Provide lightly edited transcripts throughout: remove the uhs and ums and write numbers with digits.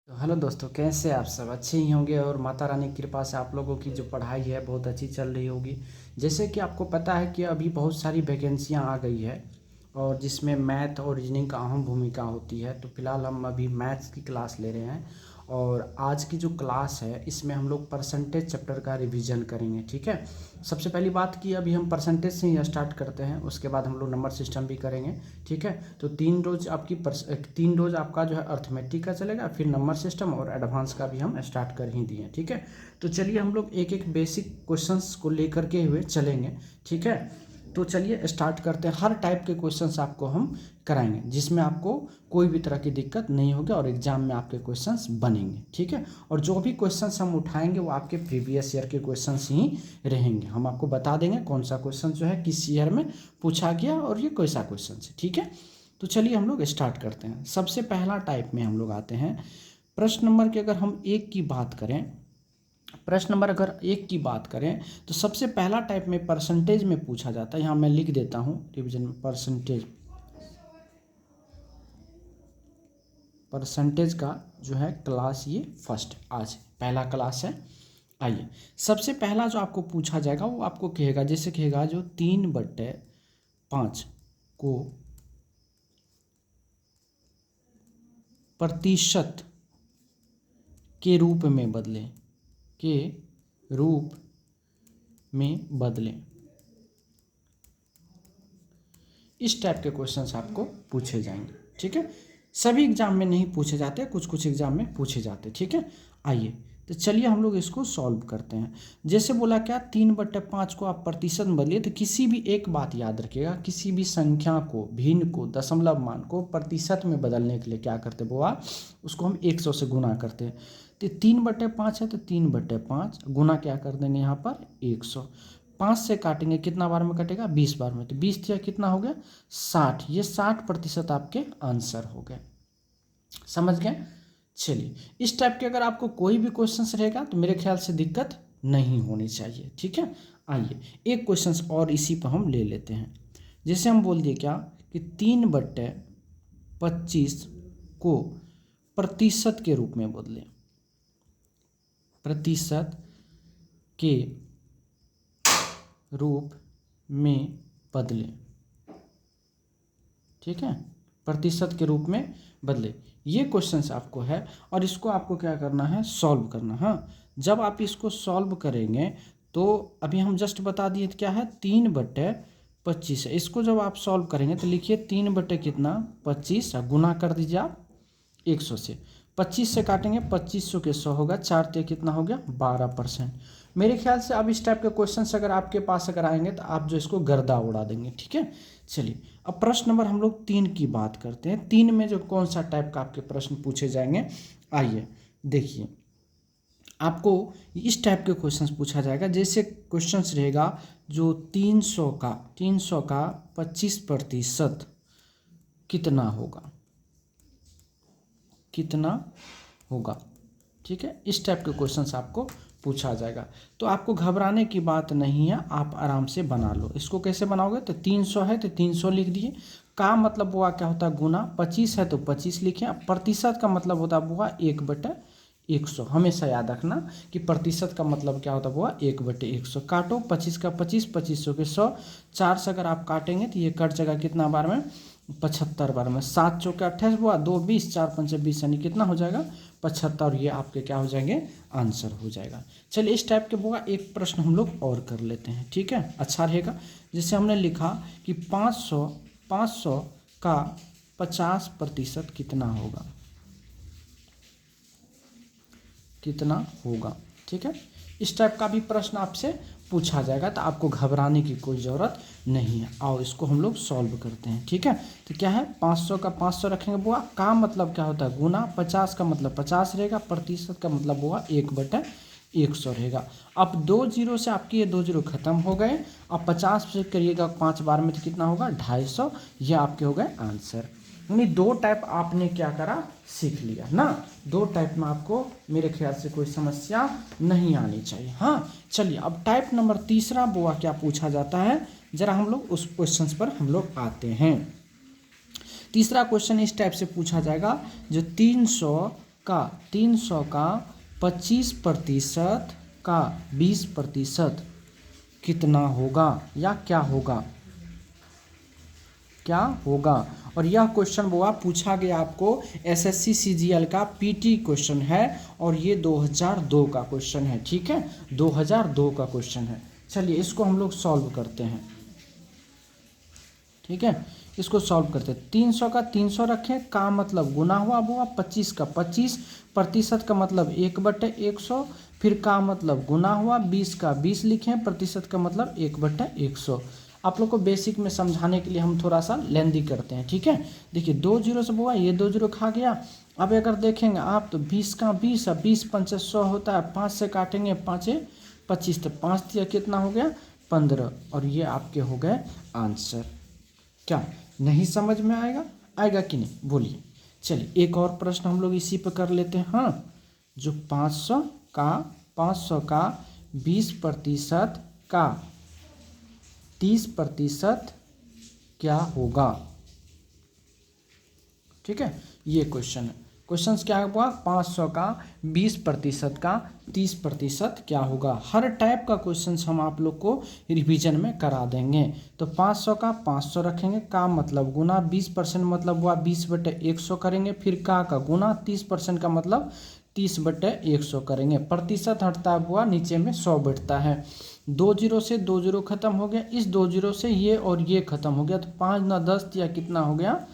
तो हेलो दोस्तों, कैसे आप सब अच्छे ही होंगे और माता रानी की कृपा से आप लोगों की जो पढ़ाई है बहुत अच्छी चल रही होगी। जैसे कि आपको पता है कि अभी बहुत सारी वैकेंसियां आ गई है और जिसमें मैथ और रीजनिंग का अहम भूमिका होती है। तो फिलहाल हम अभी मैथ्स की क्लास ले रहे हैं और आज की जो क्लास है इसमें हम लोग परसेंटेज चैप्टर का रिवीजन करेंगे। ठीक है, सबसे पहली बात कि अभी हम परसेंटेज से ही स्टार्ट करते हैं, उसके बाद हम लोग नंबर सिस्टम भी करेंगे। ठीक है, तो 3 रोज आपका जो है अर्थमेटिक का चलेगा, फिर नंबर सिस्टम और एडवांस का भी हम स्टार्ट कर ही दिए। ठीक है, तो चलिए हम लोग एक एक बेसिक क्वेश्चंस को लेकर के हुए चलेंगे। ठीक है, तो चलिए स्टार्ट करते हैं। हर टाइप के क्वेश्चंस आपको हम कराएंगे जिसमें आपको कोई भी तरह की दिक्कत नहीं होगी और एग्जाम में आपके क्वेश्चंस बनेंगे। ठीक है, और जो भी क्वेश्चंस हम उठाएंगे वो आपके प्रीवियस ईयर के क्वेश्चंस ही रहेंगे। हम आपको बता देंगे कौन सा क्वेश्चन जो है किस ईयर में पूछा गया और ये कैसा क्वेश्चन है। ठीक है, तो चलिए हम लोग स्टार्ट करते हैं। सबसे पहला टाइप में हम लोग आते हैं प्रश्न नंबर की। अगर हम एक की बात करें, प्रश्न नंबर अगर एक की बात करें तो सबसे पहला टाइप में परसेंटेज में पूछा जाता है। यहाँ मैं लिख देता हूँ रिवीजन में परसेंटेज का जो है क्लास ये फर्स्ट आज पहला क्लास है। आइए, सबसे पहला जो आपको पूछा जाएगा वो आपको कहेगा, जैसे कहेगा जो 3/5 को प्रतिशत के रूप में बदलें, के रूप में बदलें। इस टाइप के क्वेश्चंस आपको पूछे जाएंगे। ठीक है, सभी एग्जाम में नहीं पूछे जाते, कुछ कुछ एग्जाम में पूछे जाते। ठीक है, आइए तो चलिए हम लोग इसको सॉल्व करते हैं। जैसे बोला क्या 3/5 को आप प्रतिशत में बदलिए, तो किसी भी एक बात याद रखिएगा, किसी भी संख्या को, भिन्न को, दशमलव मान को प्रतिशत में बदलने के लिए क्या करते बुआ, उसको हम 100 से गुना करते हैं। तो 3/5 है तो 3/5 गुना क्या कर देंगे यहाँ पर 100। 5 से काटेंगे, कितना बार में कटेगा 20 बार में, तो 20 या कितना हो गया 60। ये 60% आपके आंसर हो गए। समझ गए। चलिए, इस टाइप के अगर आपको कोई भी क्वेश्चंस रहेगा तो मेरे ख्याल से दिक्कत नहीं होनी चाहिए। ठीक है, आइए एक क्वेश्चंस और इसी पर हम ले लेते हैं। जैसे हम बोल दिए क्या कि 3/25 को प्रतिशत के रूप में बदलें, प्रतिशत के रूप में बदलें। ठीक है, प्रतिशत के रूप में बदले, ये क्वेश्चंस आपको है और इसको आपको क्या करना है, सॉल्व करना। हाँ, जब आप इसको सॉल्व करेंगे तो अभी हम जस्ट बता दिए क्या है 3/25 है। इसको जब आप सॉल्व करेंगे तो लिखिए 3/25 गुना कर दीजिए आप 100 से। 25 से काटेंगे, 2500 के 100 होगा, 4 ते कितना हो गया 12%। मेरे ख्याल से अब इस टाइप के क्वेश्चन अगर आपके पास अगर आएंगे तो आप जो इसको गर्दा उड़ा देंगे। ठीक है, चलिए अब प्रश्न नंबर हम लोग 3 की बात करते हैं। 3 में जो कौन सा टाइप का आपके प्रश्न पूछे जाएंगे, आइए देखिए। आपको इस टाइप के क्वेश्चंस पूछा जाएगा, जैसे क्वेश्चंस रहेगा जो 300 का 25% कितना होगा, कितना होगा। ठीक है, इस टाइप के क्वेश्चंस आपको पूछा जाएगा। तो आपको घबराने की बात नहीं है, आप आराम से बना लो। इसको कैसे बनाओगे, तो 300 है तो 300 लिख दिए। का मतलब हुआ क्या होता है गुना, 25 है तो 25 लिखे। अब प्रतिशत का मतलब होता है हुआ 1/100। हमेशा याद रखना कि प्रतिशत का मतलब क्या होता है हुआ 1/100। काटो, 25 का 25, 2500 के 100, 4 से अगर आप काटेंगे तो ये कट जाएगा कितना बार में 75 बार में। 7 चौके 28 हुआ, 2 20, 4 पंचे 20, यानी कितना हो जाएगा 75। ये आपके क्या हो जाएंगे आंसर हो जाएगा। चलिए इस टाइप के होगा एक प्रश्न हम लोग और कर लेते हैं। ठीक है, अच्छा रहेगा। जैसे हमने लिखा कि 500 का 50% कितना होगा, कितना होगा। ठीक है, इस टाइप का भी प्रश्न आपसे पूछा जाएगा, तो आपको घबराने की कोई ज़रूरत नहीं है। आओ इसको हम लोग सॉल्व करते हैं। ठीक है, तो क्या है 500 का 500 रखेंगे बुआ, का मतलब क्या होता है गुना, 50 का मतलब 50 रहेगा, प्रतिशत का मतलब हुआ 1/100 रहेगा। अब 2 जीरो से आपके ये 2 जीरो खत्म हो गए। अब 50 से करिएगा 5 बार में तो कितना होगा 250। ये आपके हो गए आंसर। यानी 2 टाइप आपने क्या करा, सीख लिया ना। 2 टाइप में आपको मेरे ख्याल से कोई समस्या नहीं आनी चाहिए। हाँ, चलिए अब टाइप नंबर तीसरा बुआ क्या पूछा जाता है, जरा हम लोग उस क्वेश्चन पर हम लोग आते हैं। तीसरा क्वेश्चन इस टाइप से पूछा जाएगा जो 300 का 300 का 25% का 20% कितना होगा या क्या होगा, क्या होगा। और यह क्वेश्चन वो पूछा गया आपको एसएससी सीजीएल का पीटी क्वेश्चन है और ये 2002 का क्वेश्चन है। ठीक है, 2002 का क्वेश्चन है। चलिए इसको हम लोग सॉल्व करते हैं। ठीक है, इसको सॉल्व करते हैं। 300 का 300 रखें, का मतलब गुना हुआ 25 का 25%, का मतलब 1/100, फिर का मतलब गुना हुआ 20 का 20 लिखें, प्रतिशत का मतलब 1/100। आप लोग को बेसिक में समझाने के लिए हम थोड़ा सा लेंदी करते हैं। ठीक है, देखिए 2 जीरो से बुआ ये 2 जीरो खा गया। अब अगर देखेंगे आप तो 20 का 20 है, 20 पंचे 100 होता है, 5 से काटेंगे 5 25, तो 5 दिया कितना हो गया 15, और ये आपके हो गए आंसर। क्या नहीं समझ में आएगा, आएगा कि नहीं बोलिए। चलिए एक और प्रश्न हम लोग इसी पर कर लेते हैं। हाँ, जो 500 का 20% का 30% क्या होगा। ठीक है, ये क्वेश्चन है। क्वेश्चन क्या हुआ, 500 का 20% का 30% क्या होगा। हर टाइप का क्वेश्चन हम आप लोग को रिवीजन में करा देंगे। तो 500 का 500 रखेंगे, का मतलब गुना 20% मतलब हुआ 20/100 करेंगे, फिर का गुना 30% का मतलब 30/100 करेंगे। प्रतिशत हटता हुआ नीचे में 100 बैठता है। 2 जीरो से 2 जीरो खत्म हो गया, इस 2 जीरो से ये और ये खत्म हो गया, तो 5 ना 10 या कितना हो गया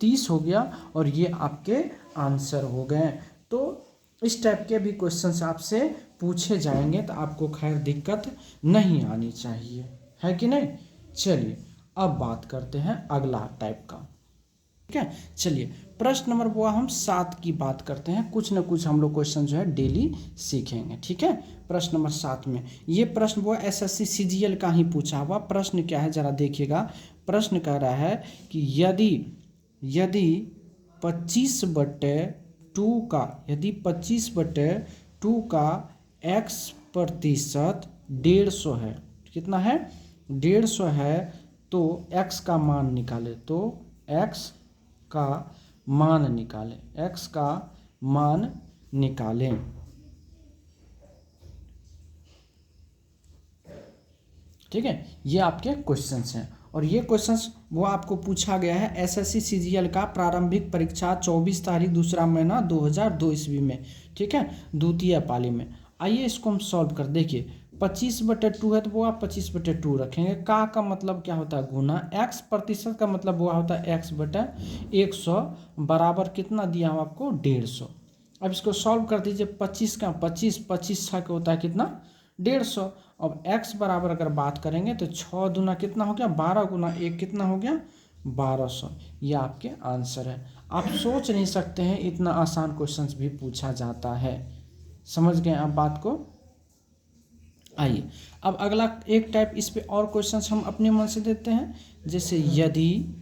30 हो गया, और ये आपके आंसर हो गए। तो इस टाइप के भी क्वेश्चंस आपसे पूछे जाएंगे, तो आपको खैर दिक्कत नहीं आनी चाहिए, है कि नहीं। चलिए अब बात करते हैं अगला टाइप का। ठीक है, चलिए प्रश्न नंबर वो हम 7 की बात करते हैं। कुछ न कुछ हम लोग क्वेश्चन जो है डेली सीखेंगे। ठीक है, प्रश्न नंबर 7 में ये प्रश्न वो एसएससी सीजीएल का ही पूछा हुआ प्रश्न क्या है जरा देखिएगा। प्रश्न कह रहा है कि यदि 25/2 का, यदि 25/2 का x% 150 है, कितना है 150 है, तो x का मान निकाले, तो x का मान निकालें, x का मान निकालें। ठीक है, ये आपके क्वेश्चंस हैं, और ये क्वेश्चंस वो आपको पूछा गया है एसएससी सीजीएल का प्रारंभिक परीक्षा 24 तारीख दूसरा महीना 2002 ईस्वी में। ठीक है, द्वितीय पाली में। आइए इसको हम सॉल्व कर देखिए। 25/2 है तो वो आप 25/2 रखेंगे। का मतलब क्या होता है गुना, x प्रतिशत का मतलब वो होता है x/100 बराबर कितना दिया हो आपको 150। अब इसको सॉल्व कर दीजिए। 25 का 25 25 का होता है कितना 150। अब x बराबर अगर बात करेंगे तो 6 दूना कितना हो गया 12 गुना 1 कितना हो गया 1200। ये आपके आंसर है। आप सोच नहीं सकते हैं इतना आसान क्वेश्चंस भी पूछा जाता है। समझ गए आप बात को। आइए अब अगला एक टाइप इस पे और क्वेश्चंस हम अपने मन से देते हैं। जैसे यदि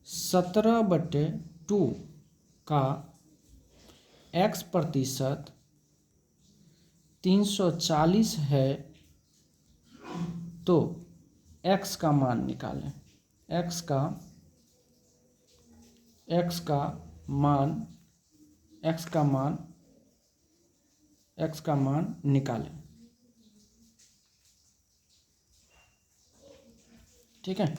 17/2 का x% 340 है तो x का मान निकालें। x का मान निकालें। ठीक है,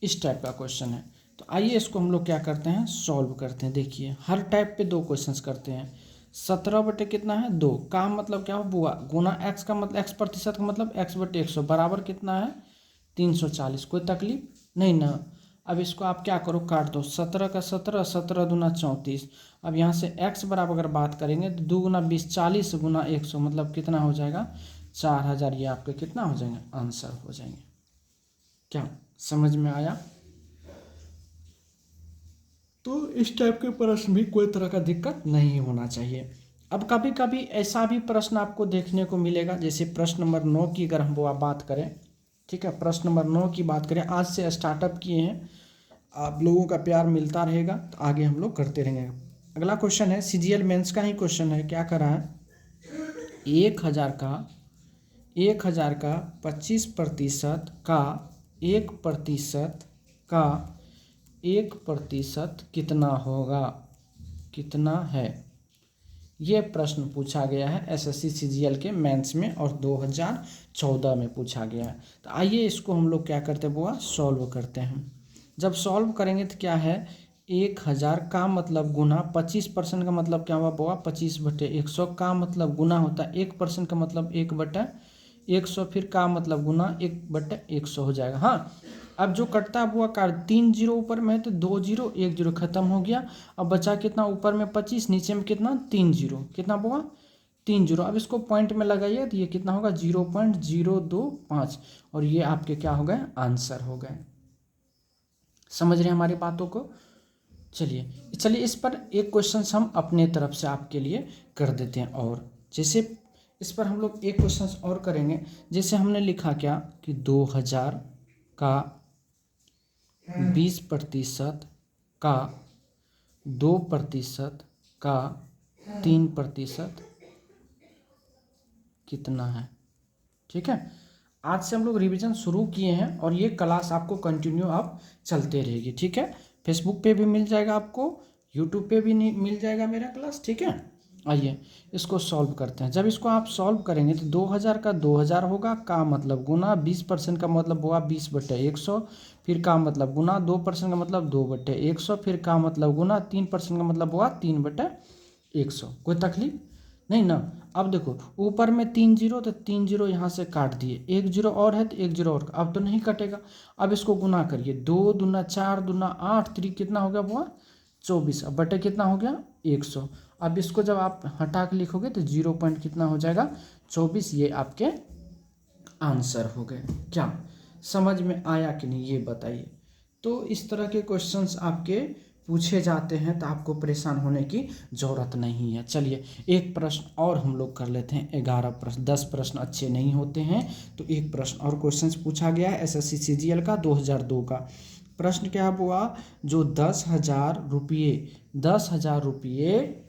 इस टाइप का क्वेश्चन है। तो आइए इसको हम लोग क्या करते हैं सॉल्व करते हैं। देखिए हर टाइप पे 2 क्वेश्चंस करते हैं। 17 कितना है 2, का मतलब क्या हो बुआ गुना x का मतलब x% का मतलब x/100 बराबर कितना है 340। कोई तकलीफ नहीं ना। अब इसको आप क्या करो काट दो। 17 का 17, 17 दूना 34। अब यहाँ से x बराबर अगर बात करेंगे तो 2 गुना 20 40 गुना 100 मतलब कितना हो जाएगा 4000। ये आपके कितना हो जाएंगे आंसर हो जाएंगे। क्या समझ में आया। तो इस टाइप के प्रश्न भी कोई तरह का दिक्कत नहीं होना चाहिए। अब कभी कभी ऐसा भी प्रश्न आपको देखने को मिलेगा, जैसे प्रश्न नंबर 9 की अगर हम वो बात करें। ठीक है, प्रश्न नंबर 9 की बात करें। आज से स्टार्टअप किए हैं, आप लोगों का प्यार मिलता रहेगा तो आगे हम लोग करते रहेंगे। अगला क्वेश्चन है सीजीएल मेंस का ही क्वेश्चन है। क्या करा है 1000 का 25% का 1% कितना होगा। कितना है। ये प्रश्न पूछा गया है एसएससी सीजीएल के मेंस में और 2014 में पूछा गया है। तो आइए इसको हम लोग क्या करते हैं बुआ, सॉल्व करते हैं। जब सॉल्व करेंगे तो क्या है, 1000 का मतलब गुना 25% का मतलब क्या हुआ बुआ, 25/100 का मतलब गुना होता है 1% का मतलब 1/100, फिर का मतलब गुना 1/100 हो जाएगा। हाँ, अब जो कटता है बुआ का 3 जीरो ऊपर में है तो 2 जीरो 1 जीरो खत्म हो गया। अब बचा कितना, ऊपर में 25, नीचे में कितना 3 जीरो, कितना बुआ 3 जीरो। अब इसको पॉइंट में लगाइए तो ये कितना होगा 0.025 और ये आपके क्या हो गए, आंसर हो गए। समझ रहे हैं हमारी बातों को। चलिए इस पर एक क्वेश्चन हम अपने तरफ से आपके लिए कर देते हैं। और जैसे इस पर हम लोग एक क्वेश्चन और करेंगे। जैसे हमने लिखा क्या कि 2000 का 20% का 2% का 3% कितना है। ठीक है, आज से हम लोग रिवीजन शुरू किए हैं और ये क्लास आपको कंटिन्यू आप चलते रहेगी। ठीक है, फेसबुक पे भी मिल जाएगा आपको, यूट्यूब पे भी मिल जाएगा मेरा क्लास। ठीक है, आइए इसको सॉल्व करते हैं। जब इसको आप सॉल्व करेंगे तो 2000 का 2000 होगा, का मतलब गुना 20% का मतलब हुआ 20/100, फिर का मतलब गुना 2% का मतलब 2/100, फिर का मतलब गुना 3% का मतलब हुआ 3/100। कोई तकलीफ नहीं ना। अब देखो ऊपर में 3 जीरो तो 3 जीरो यहाँ से काट दिए, 1 जीरो और है तो 1 जीरो और, अब तो नहीं कटेगा। अब इसको गुना करिए, 2 दूना 4 दूना 8, 3 कितना हो गया बुआ 24, अब बटे कितना हो गया 100। अब इसको जब आप हटा के लिखोगे तो 0 पॉइंट कितना हो जाएगा 24। ये आपके आंसर हो गए। क्या समझ में आया कि नहीं ये बताइए। तो इस तरह के क्वेश्चंस आपके पूछे जाते हैं तो आपको परेशान होने की ज़रूरत नहीं है। चलिए एक प्रश्न और हम लोग कर लेते हैं। 11 प्रश्न, 10 प्रश्न अच्छे नहीं होते हैं तो एक प्रश्न और क्वेश्चंस पूछा गया है एसएससी सीजीएल का 2002 का। प्रश्न क्या हुआ, जो 10,000 रुपये 10,000 रुपये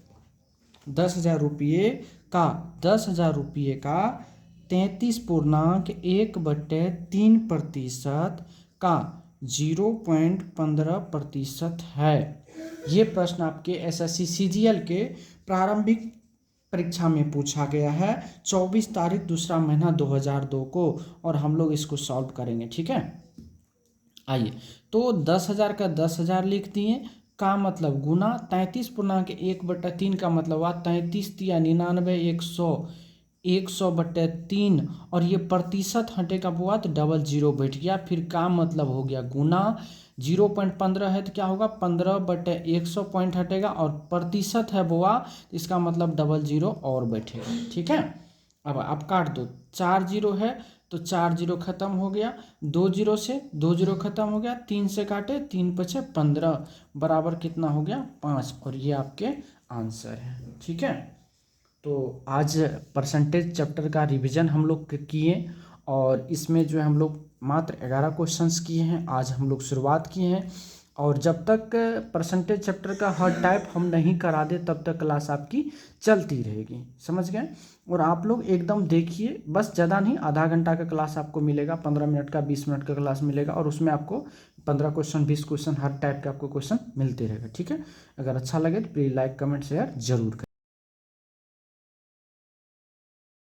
10,000 रुपये का 10,000 रुपये का 33.1/3% का 0.15% है। ये प्रश्न आपके एसएससी सीजीएल के प्रारंभिक परीक्षा में पूछा गया है 24 तारीख दूसरा महीना 2002 को, और हम लोग इसको सॉल्व करेंगे। ठीक है, आइए तो 10,000 का 10,000 लिख दिए, का मतलब गुना 33.1/3 का मतलब हुआ 33×99 100/3, और ये प्रतिशत हटेगा बुआ तो डबल जीरो बैठ गया, फिर का मतलब हो गया गुना 0.15 है तो क्या होगा 15/100 पॉइंट हटेगा, और प्रतिशत है बुआ तो इसका मतलब डबल जीरो और बैठेगा। ठीक है, अब आप काट दो, 4 जीरो है तो 4 जीरो खत्म हो गया, 2 जीरो से 2 जीरो खत्म हो गया, 3 से काटे 3 पचे 15 बराबर कितना हो गया 5, और ये आपके आंसर है। ठीक है, तो आज परसेंटेज चैप्टर का रिवीजन हम लोग किए और इसमें जो है हम लोग मात्र 11 क्वेश्चंस किए हैं। आज हम लोग शुरुआत किए हैं और जब तक परसेंटेज चैप्टर का हर टाइप हम नहीं करा दे तब तक क्लास आपकी चलती रहेगी। समझ गए, और आप लोग एकदम देखिए, बस ज़्यादा नहीं, आधा घंटा का क्लास आपको मिलेगा, 15 मिनट का 20 मिनट का क्लास मिलेगा, और उसमें आपको 15 क्वेश्चन 20 क्वेश्चन हर टाइप के आपको क्वेश्चन मिलते रहेगा। ठीक है, अगर अच्छा लगे तो प्लीज़ लाइक कमेंट शेयर जरूर करें।